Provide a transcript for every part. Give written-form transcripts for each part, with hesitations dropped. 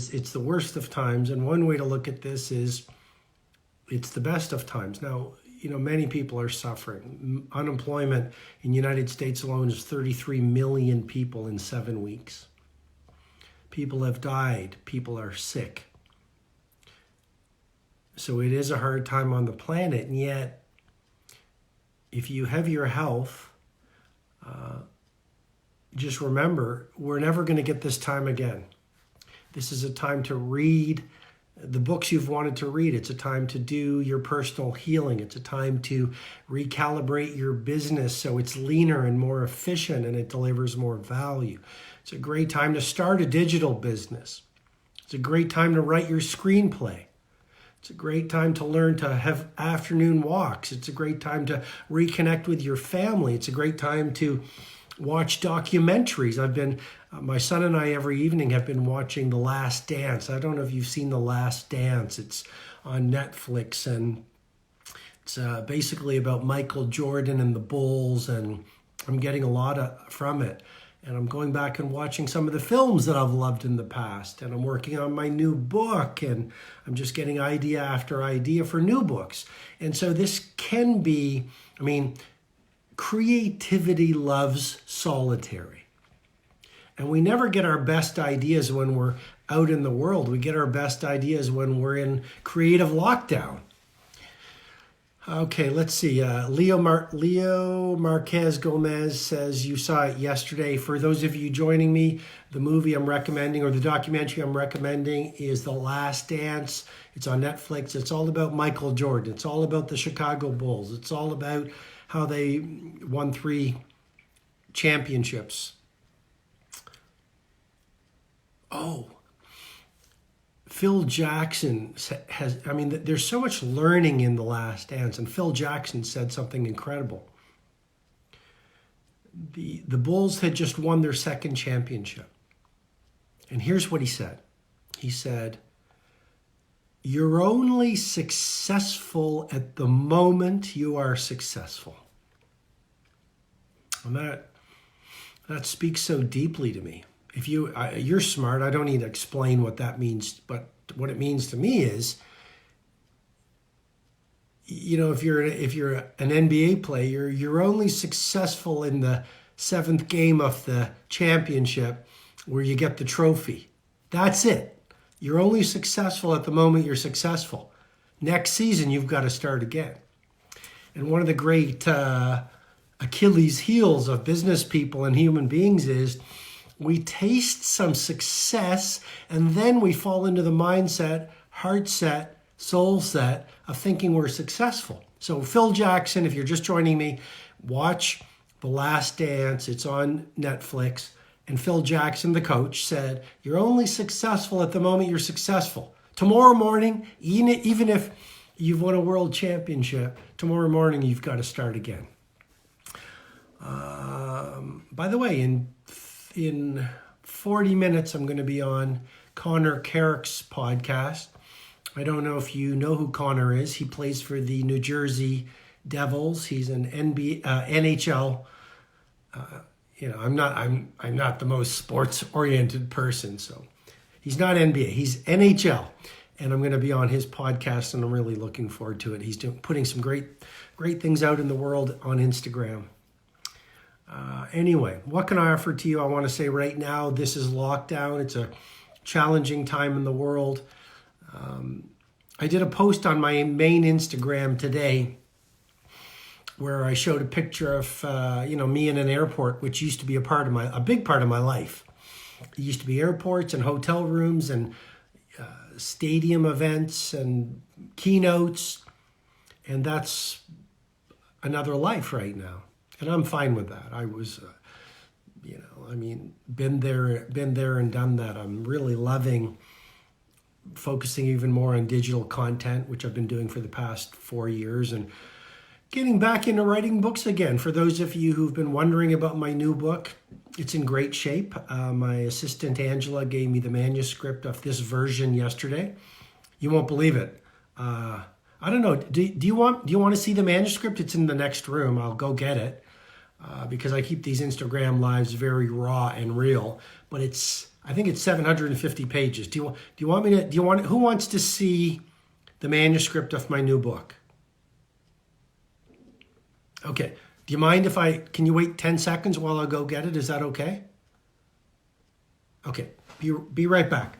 is it's the worst of times, and one way to look at this is it's the best of times. Now, many people are suffering. Unemployment in the United States alone is 33 million people in 7 weeks. People have died. People are sick. So it is a hard time on the planet, and yet if you have your health, just remember, we're never going to get this time again. This is a time to read the books you've wanted to read. It's a time to do your personal healing. It's a time to recalibrate your business so it's leaner and more efficient and it delivers more value. It's a great time to start a digital business. It's a great time to write your screenplay. It's a great time to learn to have afternoon walks. It's a great time to reconnect with your family. It's a great time to watch documentaries. My son and I every evening have been watching The Last Dance. I don't know if you've seen The Last Dance. It's on Netflix, and it's basically about Michael Jordan and the Bulls, and I'm getting a lot from it. And I'm going back and watching some of the films that I've loved in the past, and I'm working on my new book, and I'm just getting idea after idea for new books. And so this can be, creativity loves solitary. And we never get our best ideas when we're out in the world. We get our best ideas when we're in creative lockdown. Okay, let's see. Leo Marquez Gomez says you saw it yesterday. For those of you joining me, the movie I'm recommending, or the documentary I'm recommending, is The Last Dance. It's on Netflix. It's all about Michael Jordan. It's all about the Chicago Bulls. It's all about how they won 3 championships. Oh, Phil Jackson has, there's so much learning in The Last Dance, and Phil Jackson said something incredible. The Bulls had just won their 2nd championship. And here's what he said. He said, "You're only successful at the moment you are successful." And that speaks so deeply to me. If you're smart, I don't need to explain what that means, but what it means to me is, if you're an NBA player, you're only successful in the 7th game of the championship where you get the trophy. That's it. You're only successful at the moment you're successful. Next season, you've got to start again. And one of the great Achilles heels of business people and human beings is we taste some success, and then we fall into the mindset, heart set, soul set of thinking we're successful. So Phil Jackson, if you're just joining me, watch The Last Dance. It's on Netflix. And Phil Jackson, the coach, said, you're only successful at the moment you're successful. Tomorrow morning, even if you've won a world championship, tomorrow morning you've got to start again. By the way, in 40 minutes, I'm going to be on Connor Carrick's podcast. I don't know if you know who Connor is. He plays for the New Jersey Devils. He's an NHL. I'm not the most sports-oriented person, so he's not NBA. He's NHL, and I'm going to be on his podcast, and I'm really looking forward to it. He's putting some great things out in the world on Instagram. Anyway, what can I offer to you? I want to say right now, this is lockdown. It's a challenging time in the world. I did a post on my main Instagram today where I showed a picture of me in an airport, which used to be a big part of my life. It used to be airports and hotel rooms and stadium events and keynotes, and that's another life right now. And I'm fine with that. I was, been there and done that. I'm really loving focusing even more on digital content, which I've been doing for the past 4 years, and getting back into writing books again. For those of you who've been wondering about my new book, it's in great shape. My assistant Angela gave me the manuscript of this version yesterday. You won't believe it. I don't know. Do you want to see the manuscript? It's in the next room. I'll go get it because I keep these Instagram lives very raw and real. But it's I think it's 750 pages. Do you want me to, who wants to see the manuscript of my new book? Okay. Do you mind if can you wait 10 seconds while I go get it? Is that okay? Okay. Be right back.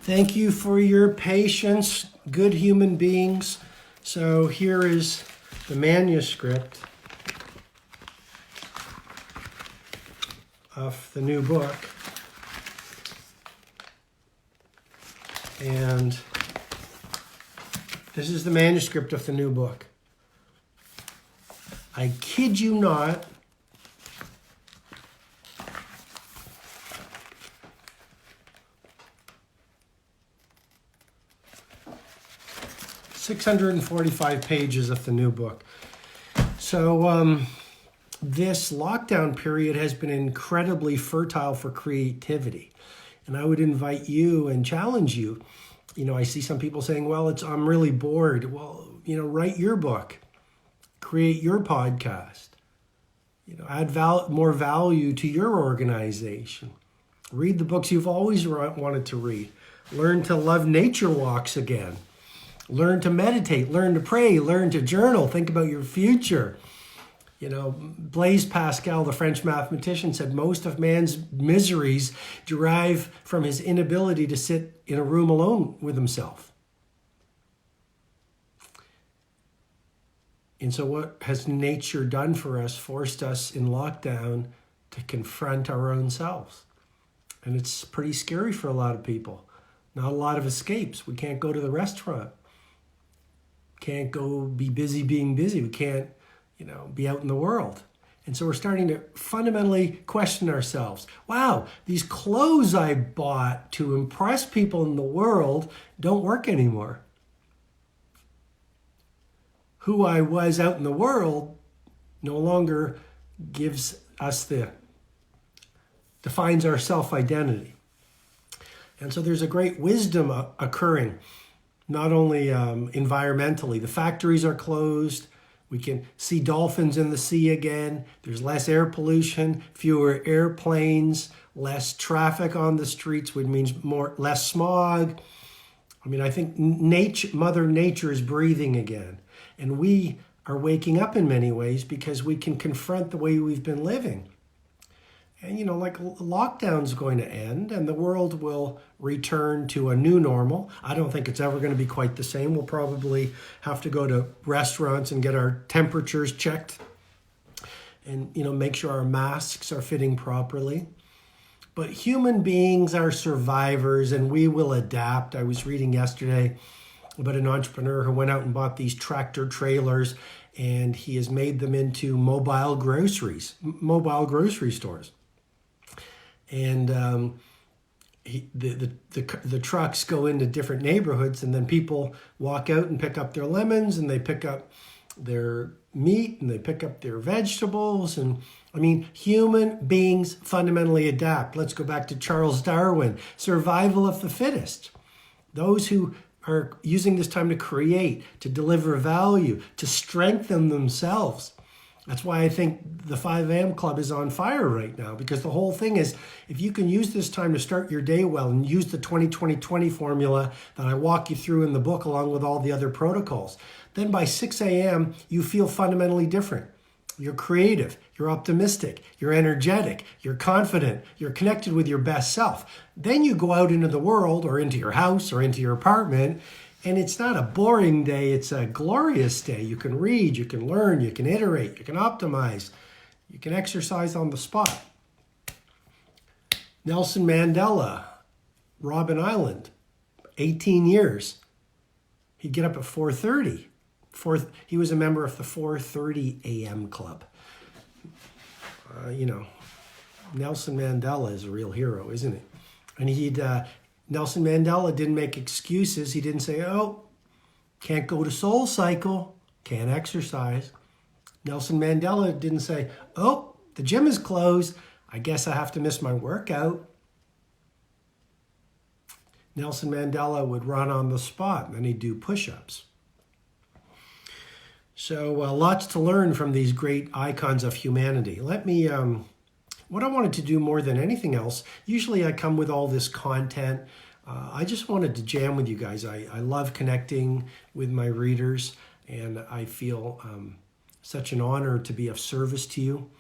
Thank you for your patience, good human beings. So here is the manuscript of the new book. And this is the manuscript of the new book. I kid you not, 645 pages of the new book. So this lockdown period has been incredibly fertile for creativity. And I would invite you and challenge you. I see some people saying, well, I'm really bored. Well, write your book, create your podcast, add more value to your organization. Read the books you've always wanted to read. Learn to love nature walks again. Learn to meditate, learn to pray, learn to journal, think about your future. Blaise Pascal, the French mathematician, said most of man's miseries derive from his inability to sit in a room alone with himself. And so what has nature done for us, forced us in lockdown to confront our own selves? And it's pretty scary for a lot of people. Not a lot of escapes. We can't go to the restaurant. Can't go be busy being busy. We can't, be out in the world. And so we're starting to fundamentally question ourselves. Wow, these clothes I bought to impress people in the world don't work anymore. Who I was out in the world no longer defines our self-identity. And so there's a great wisdom occurring. Not only environmentally, the factories are closed. We can see dolphins in the sea again. There's less air pollution, fewer airplanes, less traffic on the streets, which means less smog. I think Mother Nature is breathing again. And we are waking up in many ways because we can confront the way we've been living. And, lockdown's going to end and the world will return to a new normal. I don't think it's ever going to be quite the same. We'll probably have to go to restaurants and get our temperatures checked and, make sure our masks are fitting properly. But human beings are survivors and we will adapt. I was reading yesterday about an entrepreneur who went out and bought these tractor trailers and he has made them into mobile grocery stores. And the trucks go into different neighborhoods and then people walk out and pick up their lemons and they pick up their meat and they pick up their vegetables. And human beings fundamentally adapt. Let's go back to Charles Darwin, survival of the fittest. Those who are using this time to create, to deliver value, to strengthen themselves. That's why I think the 5 a.m. Club is on fire right now, because the whole thing is, if you can use this time to start your day well and use the 20-20-20 formula that I walk you through in the book along with all the other protocols, then by 6 a.m. you feel fundamentally different. You're creative, you're optimistic, you're energetic, you're confident, you're connected with your best self. Then you go out into the world or into your house or into your apartment, and it's not a boring day, it's a glorious day. You can read, you can learn, you can iterate, you can optimize, you can exercise on the spot. Nelson Mandela, Robben Island, 18 years. He'd get up at 4:30. He was a member of the 4:30 a.m. Club. Nelson Mandela is a real hero, isn't he? And Nelson Mandela didn't make excuses. He didn't say, Can't go to Soul Cycle, can't exercise. Nelson Mandela didn't say, oh, the gym is closed, I guess I have to miss my workout. Nelson Mandela would run on the spot, and then he'd do push-ups. So lots to learn from these great icons of humanity. What I wanted to do more than anything else, usually I come with all this content. I just wanted to jam with you guys. I love connecting with my readers, and I feel such an honor to be of service to you.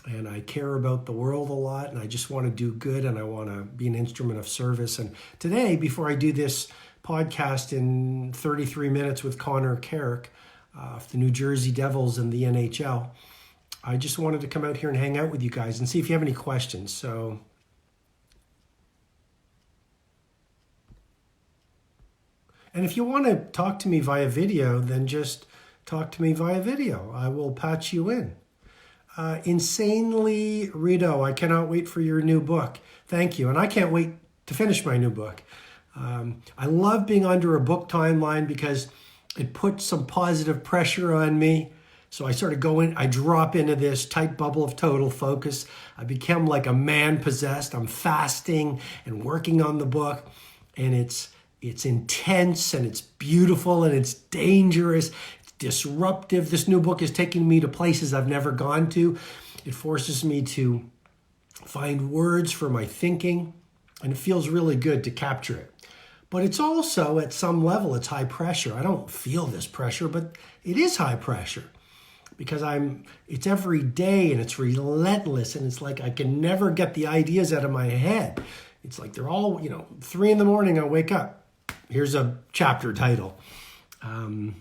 And I care about the world a lot, and I just want to do good, and I want to be an instrument of service. And today, before I do this podcast in 33 minutes with Connor Carrick of the New Jersey Devils and the NHL, I just wanted to come out here and hang out with you guys and see if you have any questions. So, and if you want to talk to me via video, then just talk to me via video. I will patch you in. Insanely Rito, I cannot wait for your new book. Thank you. And I can't wait to finish my new book. I love being under a book timeline because it puts some positive pressure on me. So I sort of I drop into this tight bubble of total focus. I become like a man possessed. I'm fasting and working on the book, and it's intense, and it's beautiful, and it's dangerous. It's disruptive. This new book is taking me to places I've never gone to. It forces me to find words for my thinking, and it feels really good to capture it. But it's also, at some level, it's high pressure. I don't feel this pressure, but it is high pressure. Because it's every day, and it's relentless, and it's like I can never get the ideas out of my head. It's like they're all, 3 a.m, I wake up. Here's a chapter title. And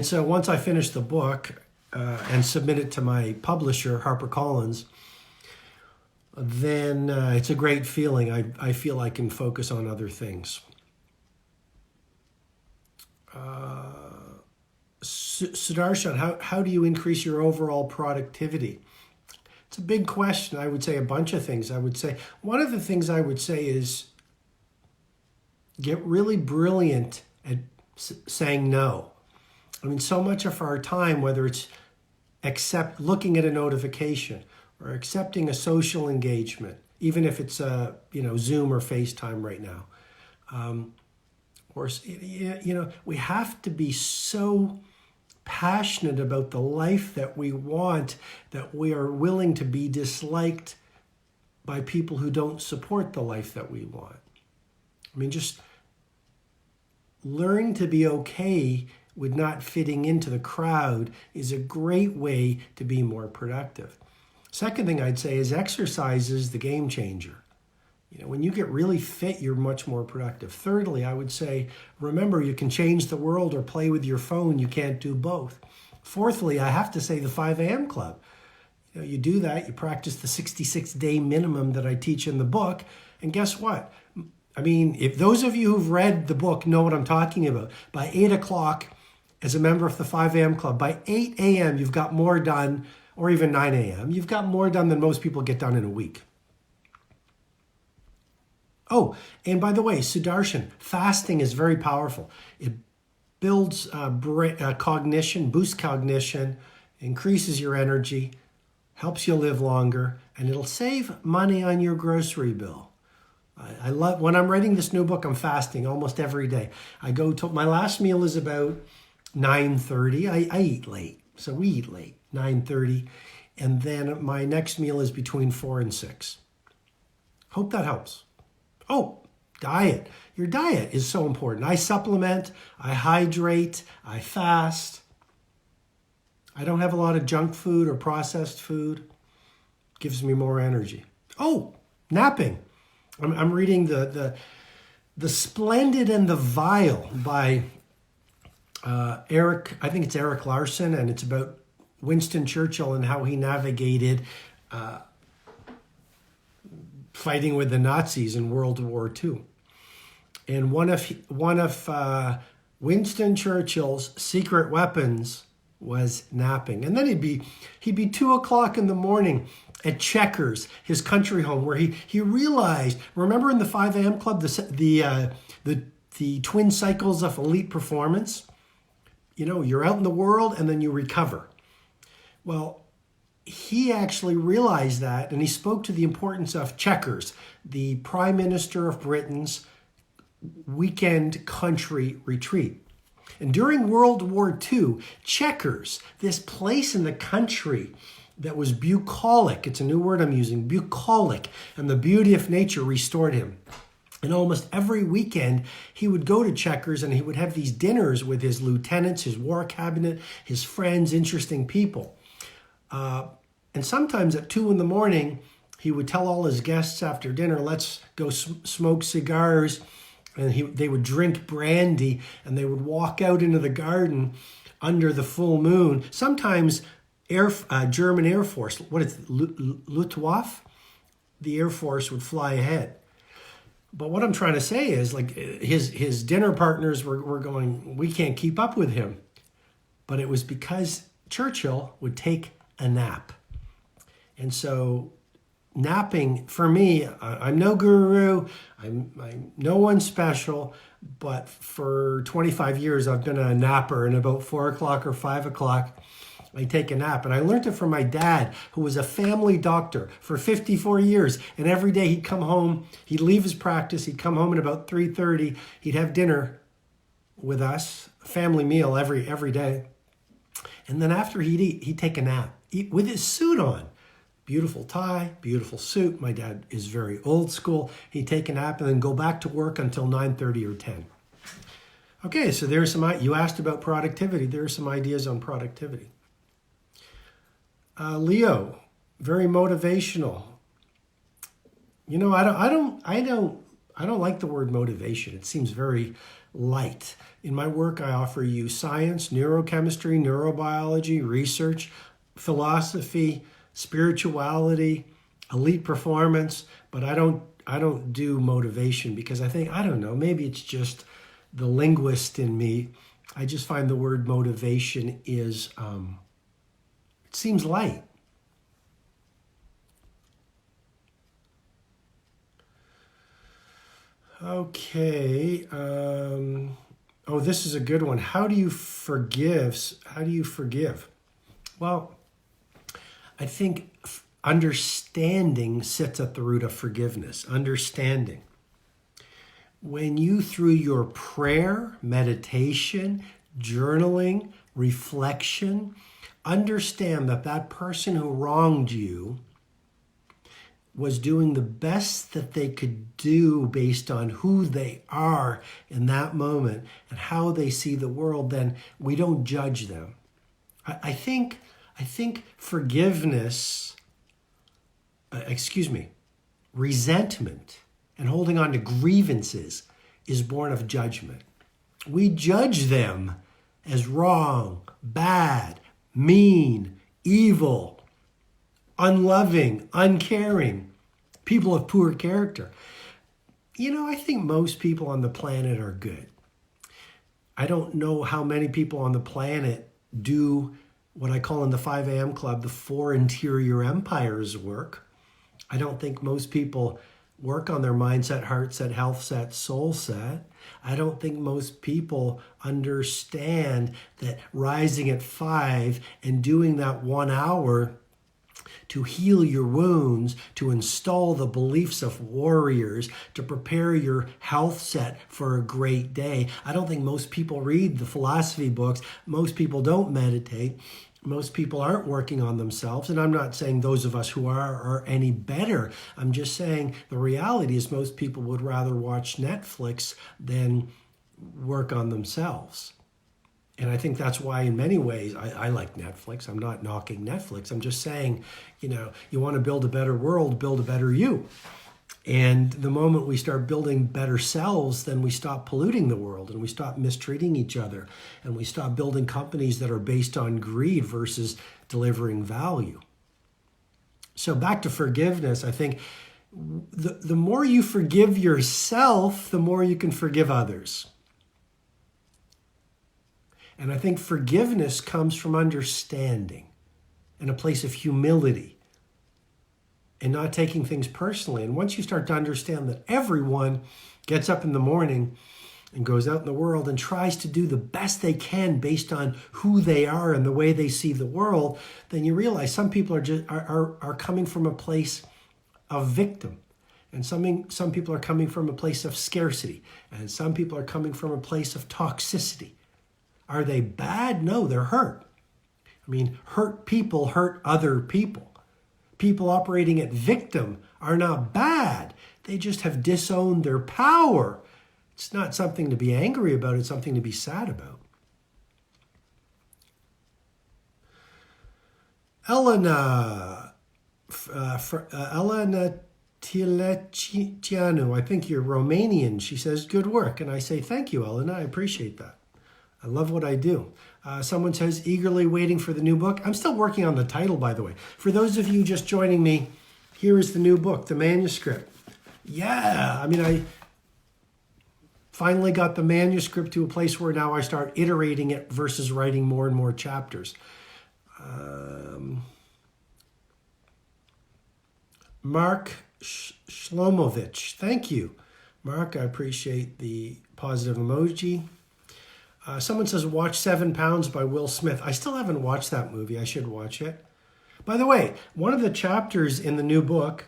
so once I finish the book and submit it to my publisher, HarperCollins, then it's a great feeling. I feel I can focus on other things. Sudarshan, how do you increase your overall productivity? It's a big question. I would say a bunch of things. I would say one of the things I would say is get really brilliant at saying no. I mean, so much of our time, whether it's looking at a notification or accepting a social engagement, even if it's Zoom or FaceTime right now, we have to be so passionate about the life that we want that we are willing to be disliked by people who don't support the life that we want. I mean, just learn to be okay with not fitting into the crowd is a great way to be more productive. Second thing I'd say is exercise is the game changer. When you get really fit, you're much more productive. Thirdly, I would say, remember, you can change the world or play with your phone. You can't do both. Fourthly, I have to say the 5 a.m. club. You do that, you practice the 66-day minimum that I teach in the book, and guess what? I mean, if those of you who've read the book know what I'm talking about, by 8 o'clock, as a member of the 5 a.m. club, by 8 a.m. you've got more done, or even 9 a.m., you've got more done than most people get done in a week. Oh, and by the way, Sudarshan, fasting is very powerful. It builds cognition, boosts cognition, increases your energy, helps you live longer, and it'll save money on your grocery bill. I love, when I'm writing this new book, I'm fasting almost every day. My last meal is about 9:30. I eat late, so we eat late, 9:30. And then my next meal is between 4 and 6. Hope that helps. Oh, diet. Your diet is so important. I supplement, I hydrate, I fast. I don't have a lot of junk food or processed food. Gives me more energy. Oh, napping. I'm reading the Splendid and the Vile by Eric, I think it's Eric Larson, and it's about Winston Churchill and how he navigated fighting with the Nazis in World War II. And one of Winston Churchill's secret weapons was napping. And then he'd be 2 o'clock in the morning at Chequers, his country home, where he realized, remember in the 5 a.m. club, the the twin cycles of elite performance. You know, you're out in the world and then you recover. Well, he actually realized that, and he spoke to the importance of Chequers, the Prime Minister of Britain's weekend country retreat. And during World War II, Chequers, this place in the country that was bucolic, it's a new word I'm using, bucolic, and the beauty of nature restored him. And almost every weekend, he would go to Chequers and he would have these dinners with his lieutenants, his war cabinet, his friends, interesting people. And sometimes at 2 a.m, he would tell all his guests after dinner, let's go smoke cigars. And they would drink brandy and they would walk out into the garden under the full moon. Sometimes German Air Force, what is it, Luftwaffe? The Air Force would fly ahead. But what I'm trying to say is, like, his dinner partners were going, we can't keep up with him. But it was because Churchill would take a nap. And so napping, for me, I'm no guru, I'm no one special, but for 25 years I've been a napper, and about 4 o'clock or 5 o'clock I take a nap. And I learned it from my dad, who was a family doctor for 54 years. And every day he'd come home, he'd leave his practice, he'd come home at about 3:30, he'd have dinner with us, a family meal every day. And then after he'd eat, he'd take a nap with his suit on. Beautiful tie, beautiful suit. My dad is very old school. He'd take a nap and then go back to work until 9:30 or 10. Okay, so there's you asked about productivity. There are some ideas on productivity. Leo, very motivational. You know, I don't like the word motivation. It seems very light. In my work, I offer you science, neurochemistry, neurobiology, research, philosophy, spirituality, elite performance, but I don't do motivation because I don't know, maybe it's just the linguist in me. I just find the word motivation is, it seems light. Okay. This is a good one. How do you forgive? Well, I think understanding sits at the root of forgiveness. Understanding. When you, through your prayer, meditation, journaling, reflection, understand that that person who wronged you was doing the best that they could do based on who they are in that moment and how they see the world, then we don't judge them. I think forgiveness, resentment and holding on to grievances is born of judgment. We judge them as wrong, bad, mean, evil, unloving, uncaring, people of poor character. You know, I think most people on the planet are good. I don't know how many people on the planet do what I call in the 5 a.m. Club, the 4 interior empires work. I don't think most people work on their mindset, heart set, health set, soul set. I don't think most people understand that rising at 5 and doing that 1 hour to heal your wounds, to install the beliefs of warriors, to prepare your health set for a great day. I don't think most people read the philosophy books. Most people don't meditate. Most people aren't working on themselves. And I'm not saying those of us who are any better. I'm just saying the reality is most people would rather watch Netflix than work on themselves. And I think that's why in many ways I like Netflix. I'm not knocking Netflix. I'm just saying, you want to build a better world, build a better you. And the moment we start building better selves, then we stop polluting the world and we stop mistreating each other and we stop building companies that are based on greed versus delivering value. So back to forgiveness, I think the more you forgive yourself, the more you can forgive others. And I think forgiveness comes from understanding and a place of humility and not taking things personally. And once you start to understand that everyone gets up in the morning and goes out in the world and tries to do the best they can based on who they are and the way they see the world, then you realize some people are coming from a place of victim. And some people are coming from a place of scarcity. And some people are coming from a place of toxicity. Are they bad? No, they're hurt. I mean, hurt people hurt other people. People operating at victim are not bad. They just have disowned their power. It's not something to be angry about. It's something to be sad about. Elena Tilecianu, I think you're Romanian. She says, good work. And I say, thank you, Elena. I appreciate that. I love what I do. Someone says, eagerly waiting for the new book. I'm still working on the title, by the way. For those of you just joining me, here is the new book, the manuscript. Yeah, I mean, I finally got the manuscript to a place where now I start iterating it versus writing more and more chapters. Mark Shlomovich, thank you. Mark, I appreciate the positive emoji. Someone says, watch 7 Pounds by Will Smith. I still haven't watched that movie. I should watch it. By the way, one of the chapters in the new book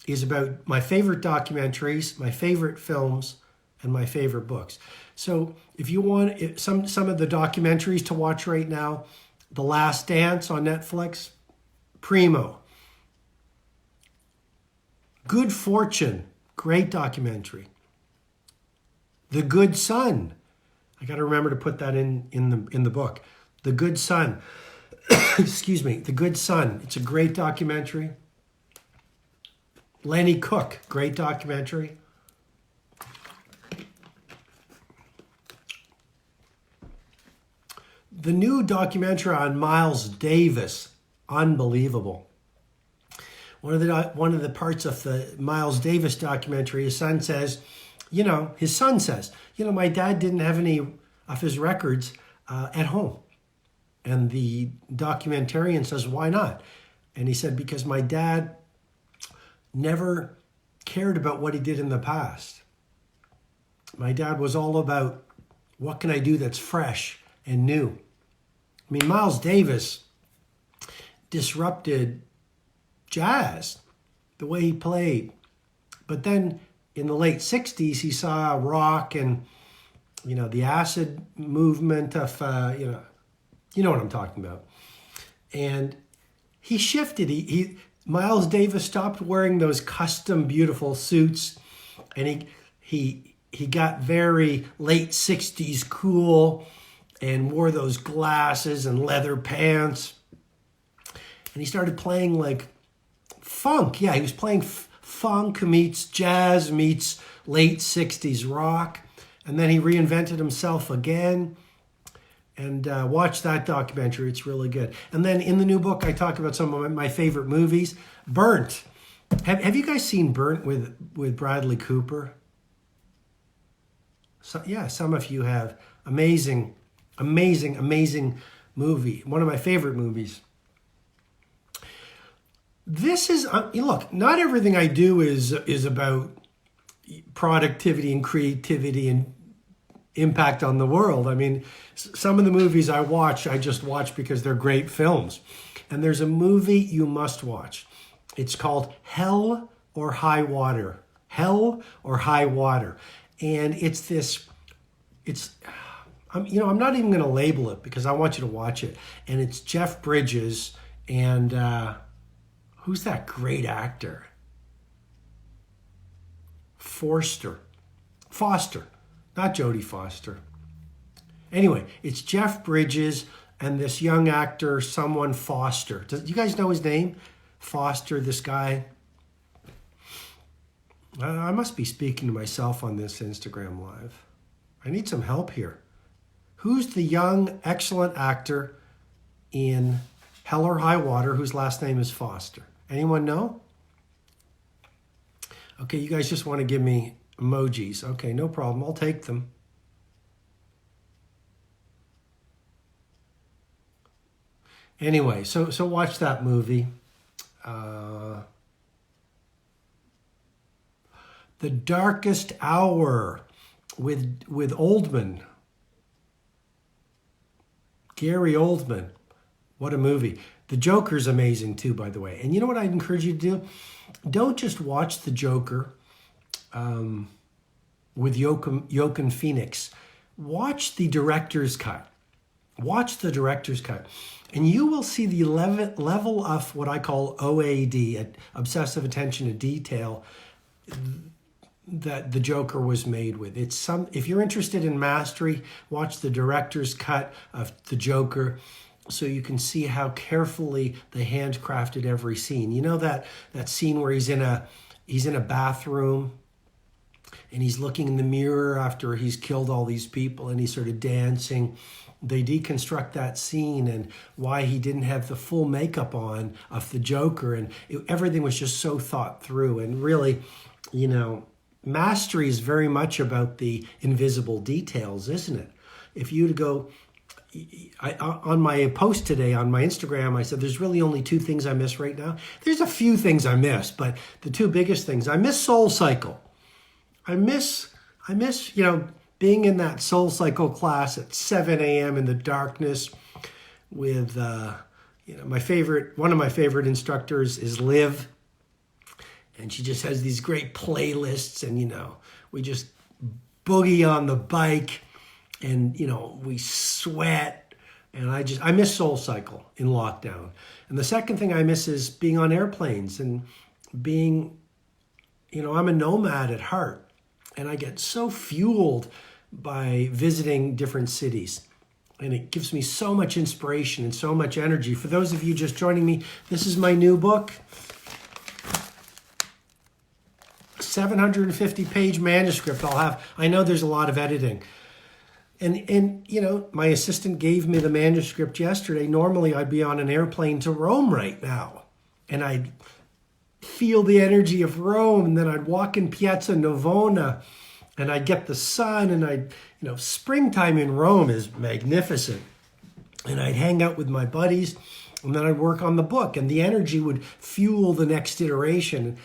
is about my favorite documentaries, my favorite films, and my favorite books. So if you want some of the documentaries to watch right now, The Last Dance on Netflix, primo. Good Fortune, great documentary. The Good Son. I got to remember to put that in the book. The Good Son. Excuse me. The Good Son. It's a great documentary. Lenny Cook, great documentary. The new documentary on Miles Davis, unbelievable. One of the parts of the Miles Davis documentary, his son says, my dad didn't have any of his records at home. And the documentarian says, why not? And he said, because my dad never cared about what he did in the past. My dad was all about, what can I do that's fresh and new? I mean, Miles Davis disrupted jazz, the way he played. But then in the late 60s, he saw rock and, the acid movement of, you know what I'm talking about. And he shifted. Miles Davis stopped wearing those custom beautiful suits, and he got very late 60s cool and wore those glasses and leather pants. And he started playing like funk. Yeah, he was playing funk meets jazz meets late 60s rock. And then he reinvented himself again. And watch that documentary. It's really good. And then in the new book, I talk about some of my favorite movies. Burnt. Have you guys seen Burnt with Bradley Cooper? So, yeah, some of you have. Amazing, amazing, amazing movie. One of my favorite movies. This is, look, not everything I do is about productivity and creativity and impact on the world. I mean, some of the movies I just watch because they're great films. And there's a movie you must watch. It's called Hell or High Water. Hell or High Water. And I'm not even going to label it because I want you to watch it. And it's Jeff Bridges and who's that great actor? Foster, not Jodie Foster. Anyway, it's Jeff Bridges and this young actor, someone Foster. Do you guys know his name? Foster, this guy. I must be speaking to myself on this Instagram Live. I need some help here. Who's the young, excellent actor in Hell or High Water whose last name is Foster? Anyone know? Okay, you guys just want to give me emojis. Okay, no problem. I'll take them. Anyway, so watch that movie. The Darkest Hour. with Oldman, Gary Oldman. What a movie. The Joker's amazing too, by the way. And you know what I'd encourage you to do? Don't just watch The Joker with Joaquin Phoenix. Watch the director's cut. Watch the director's cut. And you will see the level of what I call OAD, obsessive attention to detail, that The Joker was made with. If you're interested in mastery, watch the director's cut of The Joker so you can see how carefully they handcrafted every scene. You know that scene where he's in a bathroom and he's looking in the mirror after he's killed all these people and he's sort of dancing. They deconstruct that scene and why he didn't have the full makeup on of the Joker, and everything was just so thought through. And really, you know, mastery is very much about the invisible details, isn't it? If you to go, on my post today on my Instagram, I said there's really only two things I miss right now. There's a few things I miss, but the two biggest things, I miss Soul Cycle. I miss, you know, being in that Soul Cycle class at 7 a.m. in the darkness with, you know, one of my favorite instructors is Liv. And she just has these great playlists and, you know, we just boogie on the bike and, you know, we sweat. And I miss Soul Cycle in lockdown. And the second thing I miss is being on airplanes and being, you know, I'm a nomad at heart. And I get so fueled by visiting different cities. And it gives me so much inspiration and so much energy. For those of you just joining me, this is my new book. 750-page manuscript I know there's a lot of editing. And you know, my assistant gave me the manuscript yesterday. Normally I'd be on an airplane to Rome right now. And I'd feel the energy of Rome, and then I'd walk in Piazza Navona and I'd get the sun, and springtime in Rome is magnificent. And I'd hang out with my buddies, and then I'd work on the book, and the energy would fuel the next iteration.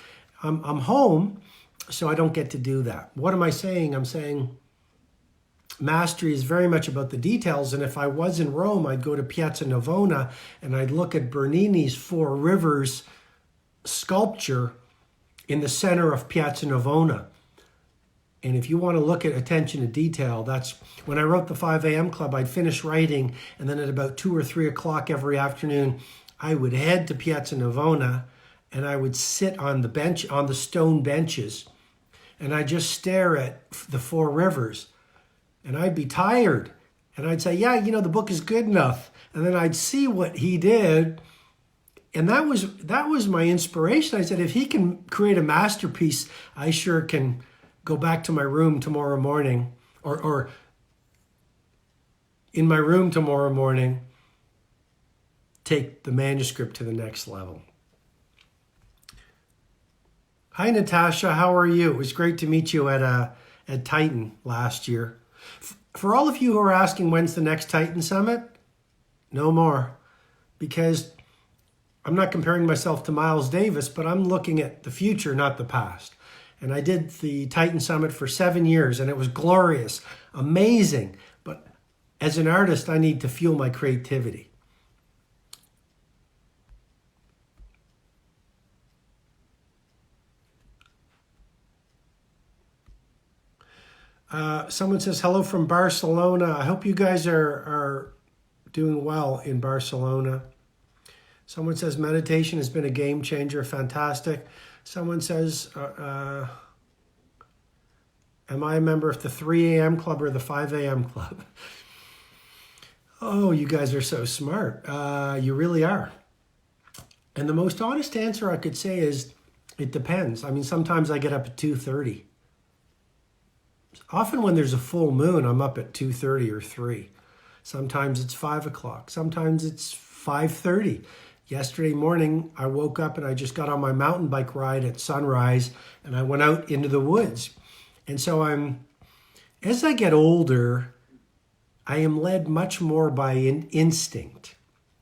I'm home, so I don't get to do that. What am I saying? I'm saying mastery is very much about the details. And if I was in Rome, I'd go to Piazza Navona and I'd look at Bernini's Four Rivers sculpture in the center of Piazza Navona. And if you want to look at attention to detail, that's when I wrote the 5 a.m. Club, I'd finish writing, and then at about 2 or 3 o'clock every afternoon, I would head to Piazza Navona and I would sit on the bench, on the stone benches, and I'd just stare at the Four Rivers. And I'd be tired. And I'd say, yeah, the book is good enough. And then I'd see what he did. And that was my inspiration. I said, if he can create a masterpiece, I sure can go back to my room tomorrow morning, or in my room tomorrow morning, take the manuscript to the next level. Hi, Natasha. How are you? It was great to meet you at Titan last year. For all of you who are asking when's the next Titan Summit, no more. Because I'm not comparing myself to Miles Davis, but I'm looking at the future, not the past. And I did the Titan Summit for 7 years, and it was glorious, amazing. But as an artist, I need to fuel my creativity. Someone says, hello from Barcelona. I hope you guys are doing well in Barcelona. Someone says, meditation has been a game changer. Fantastic. Someone says, am I a member of the 3 a.m. club or the 5 a.m. club? Oh, you guys are so smart. You really are. And the most honest answer I could say is, it depends. I mean, sometimes I get up at 2:30. Often when there's a full moon, I'm up at 2:30 or 3. Sometimes it's 5 o'clock. Sometimes it's 5:30. Yesterday morning, I woke up and I just got on my mountain bike ride at sunrise and I went out into the woods. And so as I get older, I am led much more by instinct.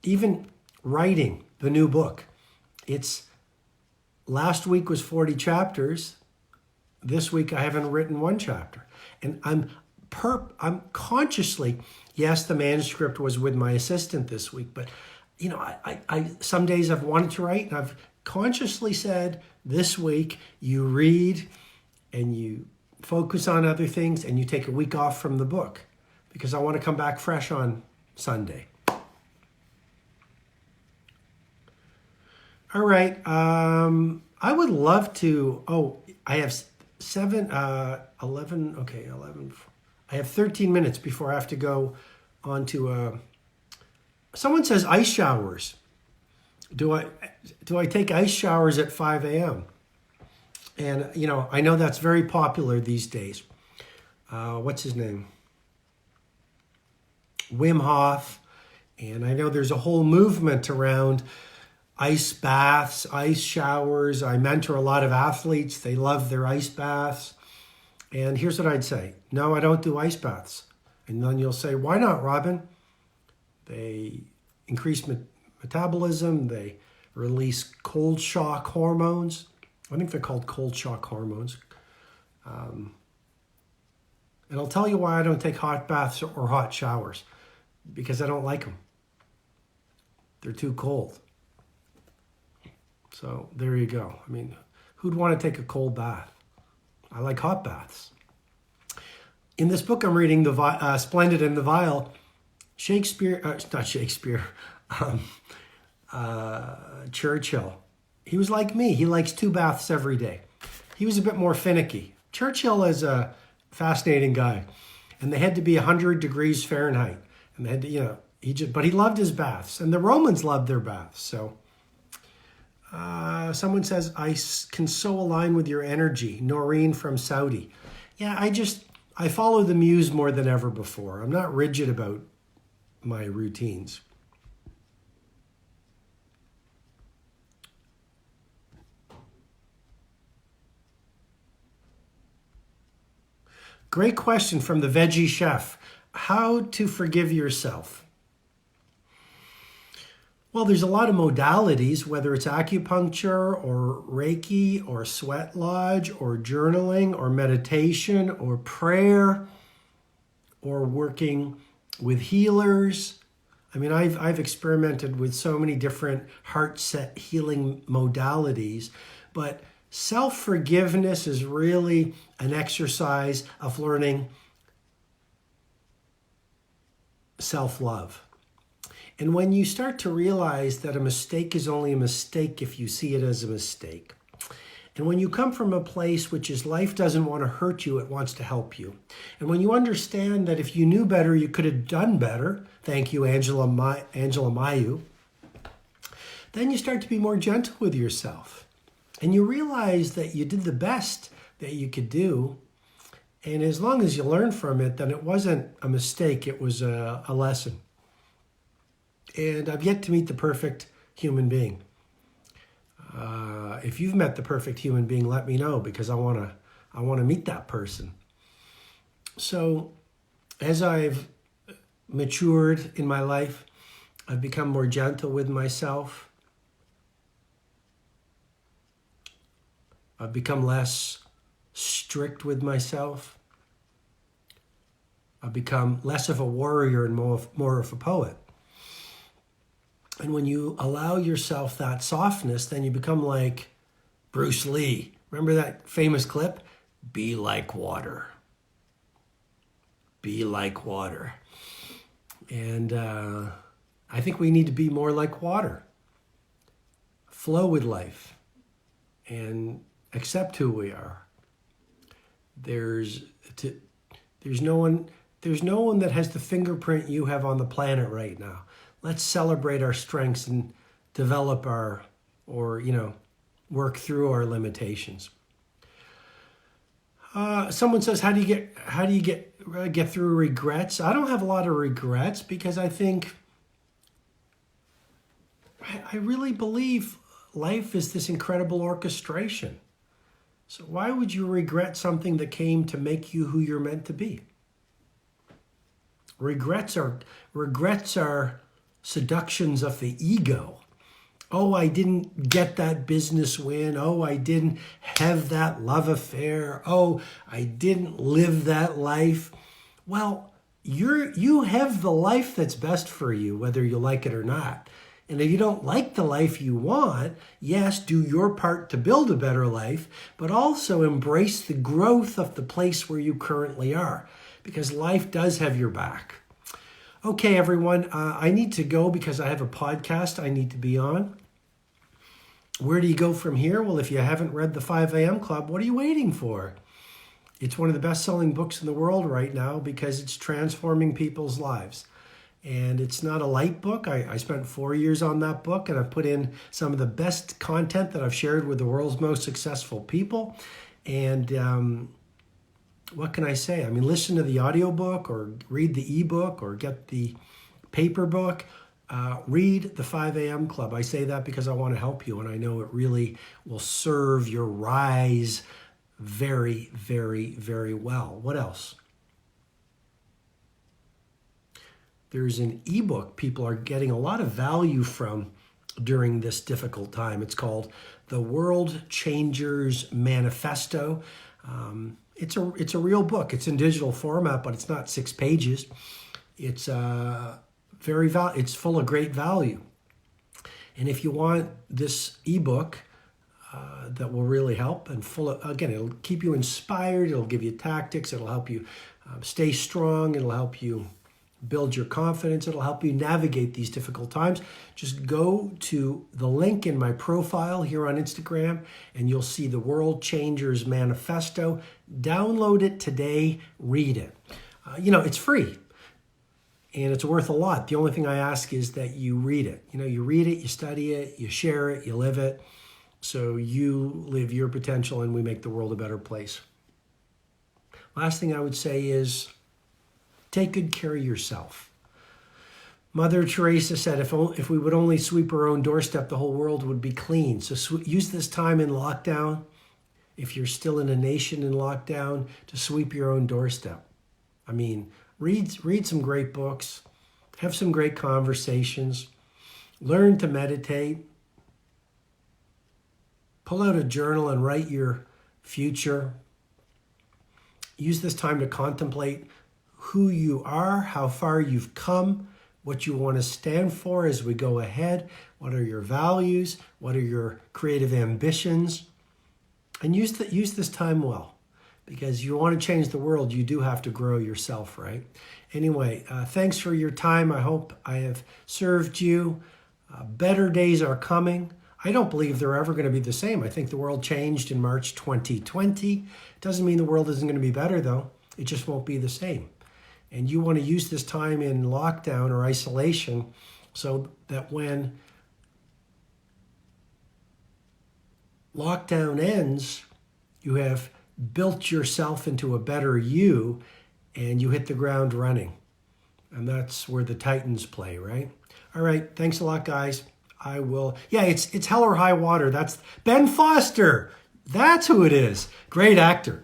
Even writing the new book. Last week was 40 chapters. This week I haven't written one chapter. And I'm consciously, yes, the manuscript was with my assistant this week, but I some days I've wanted to write, and I've consciously said, this week you read and you focus on other things and you take a week off from the book because I want to come back fresh on Sunday. All right. I would love to, I have 11. I have 13 minutes before I have to go on to, someone says ice showers. Do I take ice showers at 5 a.m.? And, I know that's very popular these days. What's his name? Wim Hof. And I know there's a whole movement around ice baths, ice showers. I mentor a lot of athletes. They love their ice baths. And here's what I'd say. No, I don't do ice baths. And then you'll say, why not, Robin? They increase metabolism. They release cold shock hormones. I think they're called cold shock hormones. And I'll tell you why I don't take hot baths or hot showers. Because I don't like them. They're too cold. So there you go. I mean, who'd want to take a cold bath? I like hot baths. In this book I'm reading, the Splendid and the Vile, Churchill, he was like me. He likes 2 baths every day. He was a bit more finicky. Churchill is a fascinating guy. And they had to be 100 degrees Fahrenheit. And they had to, but he loved his baths. And the Romans loved their baths. So someone says, I can so align with your energy. Noreen from Saudi. Yeah, I follow the muse more than ever before. I'm not rigid about my routines. Great question from the Veggie Chef. How to forgive yourself? Well, there's a lot of modalities, whether it's acupuncture or Reiki or sweat lodge or journaling or meditation or prayer or working with healers. I mean, I've experimented with so many different heart set healing modalities, but self-forgiveness is really an exercise of learning self-love. And when you start to realize that a mistake is only a mistake if you see it as a mistake, and when you come from a place which is life doesn't want to hurt you, it wants to help you. And when you understand that if you knew better, you could have done better, thank you, Angela Mayu, then you start to be more gentle with yourself. And you realize that you did the best that you could do. And as long as you learn from it, then it wasn't a mistake, it was a lesson. And I've yet to meet the perfect human being. If you've met the perfect human being, let me know, because I want to meet that person. So as I've matured in my life, I've become more gentle with myself. I've become less strict with myself. I've become less of a warrior and more of a poet. And when you allow yourself that softness, then you become like Bruce Lee. Remember that famous clip? Be like water. Be like water. And I think we need to be more like water. Flow with life and accept who we are. There's no one that has the fingerprint you have on the planet right now. Let's celebrate our strengths and develop work through our limitations. Someone says, how do you get through regrets? I don't have a lot of regrets because I think I really believe life is this incredible orchestration. So why would you regret something that came to make you who you're meant to be? Regrets are seductions of the ego. Oh, I didn't get that business win. Oh, I didn't have that love affair. Oh, I didn't live that life. Well, you have the life that's best for you, whether you like it or not. And if you don't like the life you want, yes, do your part to build a better life, but also embrace the growth of the place where you currently are, because life does have your back. Okay, everyone, I need to go because I have a podcast I need to be on. Where do you go from here? Well, if you haven't read The 5 a.m. Club, what are you waiting for? It's one of the best-selling books in the world right now because it's transforming people's lives. And it's not a light book. I spent 4 years on that book, and I've put in some of the best content that I've shared with the world's most successful people. And what can I say? I mean, listen to the audiobook or read the ebook or get the paper book. Read The 5 a.m. Club. I say that because I want to help you, and I know it really will serve your rise very, very, very well. What else? There's an ebook people are getting a lot of value from during this difficult time. It's called The World Changers Manifesto. It's a real book. It's in digital format, but it's not 6 pages. It's it's full of great value. And if you want this ebook that will really help, and again, it'll keep you inspired, it'll give you tactics, it'll help you stay strong, it'll help you build your confidence, it'll help you navigate these difficult times. Just go to the link in my profile here on Instagram and you'll see the World Changers Manifesto. Download it today, read it. It's free. And it's worth a lot. The only thing I ask is that you read it. You read it, you study it, you share it, you live it. So you live your potential and we make the world a better place. Last thing I would say is take good care of yourself. Mother Teresa said, if we would only sweep our own doorstep, the whole world would be clean. So use this time in lockdown, if you're still in a nation in lockdown, to sweep your own doorstep. I mean, read some great books, have some great conversations, learn to meditate, pull out a journal and write your future. Use this time to contemplate who you are, how far you've come, what you want to stand for as we go ahead, what are your values, what are your creative ambitions, and use this time well. Because you want to change the world, you do have to grow yourself, right? Anyway, thanks for your time. I hope I have served you. Better days are coming. I don't believe they're ever going to be the same. I think the world changed in March 2020. Doesn't mean the world isn't going to be better, though. It just won't be the same. And you want to use this time in lockdown or isolation so that when lockdown ends, you have built yourself into a better you and you hit the ground running. And that's where the Titans play, right? All right. Thanks a lot, guys. It's Hell or High Water. That's Ben Foster. That's who it is. Great actor.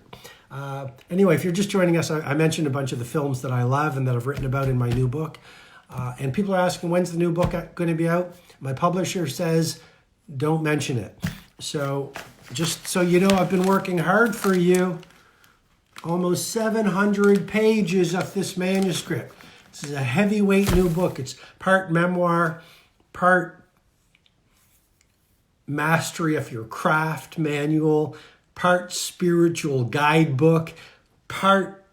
Anyway, if you're just joining us, I mentioned a bunch of the films that I love and that I've written about in my new book. And people are asking, when's the new book going to be out? My publisher says, don't mention it. So just so you know, I've been working hard for you. Almost 700 pages of this manuscript. This is a heavyweight new book. It's part memoir, part mastery of your craft manual, part spiritual guidebook, part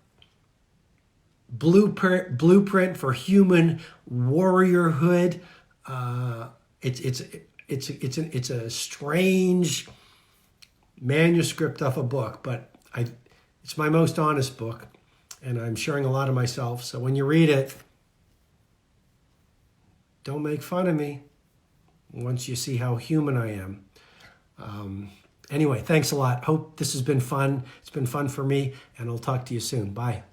blueprint for human warriorhood. It's a strange manuscript of a book, but it's my most honest book, and I'm sharing a lot of myself. So when you read it, don't make fun of me once you see how human I am. Anyway, thanks a lot. Hope this has been fun. It's been fun for me, and I'll talk to you soon. Bye.